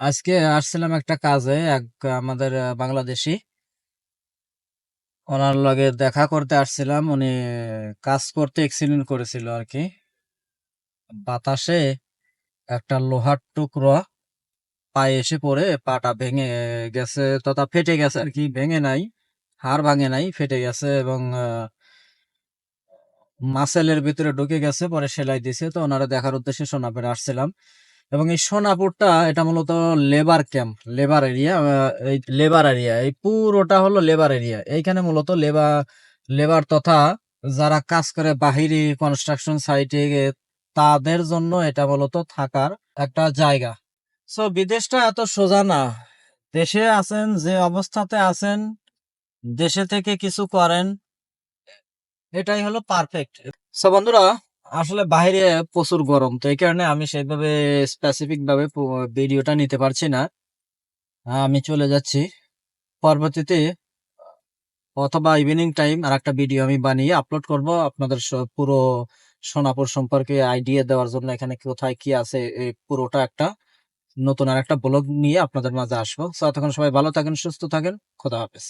আজকে আসছিলাম একটা কাজে এক আমাদের বাংলাদেশি ওনার লগে দেখা করতে আসছিলাম। উনি কাজ করতে অ্যাক্সিডেন্ট করেছিল আর কি। বাতাসে একটা লোহার টুকরো পায়ে এসে পড়ে পাটা ভেঙে গেছে তথা ফেটে গেছে আর কি। ভেঙে নাই, হাড় ভাঙে নাই, ফেটে গেছে এবং মাসেলের ভিতরে ঢুকে গেছে। পরে সেলাই দিছে। তো ওনারা দেখার উদ্দেশ্যে সোনাপুরে আসছিলাম। এবং এই সোনাপুরটা এটা মূলত লেবার ক্যাম্প, লেবার এরিয়া। এই লেবার এরিয়া, এই পুরোটা হলো লেবার এরিয়া। এইখানে মূলত লেবার তথা যারা কাজ করে বাহিরি কনস্ট্রাকশন সাইটে তাদের জন্য এটা মূলত থাকার একটা জায়গা। সো বিদেশটা এত সোজা না। দেশে আছেন, যে অবস্থাতে আছেন, দেশে থেকে কিছু করেন, এটাই হলো পারফেক্ট। সো বন্ধুরা, আসলে বাইরে প্রচুর গরম, তো এই কারণে আমি সেইভাবে স্পেসিফিক ভাবে ভিডিওটা নিতে পারছি না। আমি চলে যাচ্ছি পরবর্তীতে, অথবা ইভিনিং টাইম আর একটা ভিডিও আমি বানিয়ে আপলোড করব আপনাদের পুরো সোনাপুর সম্পর্কে আইডিয়া দেওয়ার জন্য। এখানে কোথায় কি আছে এই পুরোটা একটা নতুন আর একটা ব্লগ নিয়ে আপনাদের মাঝে আসবো। তো তখন সবাই ভালো থাকেন, সুস্থ থাকেন। খোদা হাফেজ।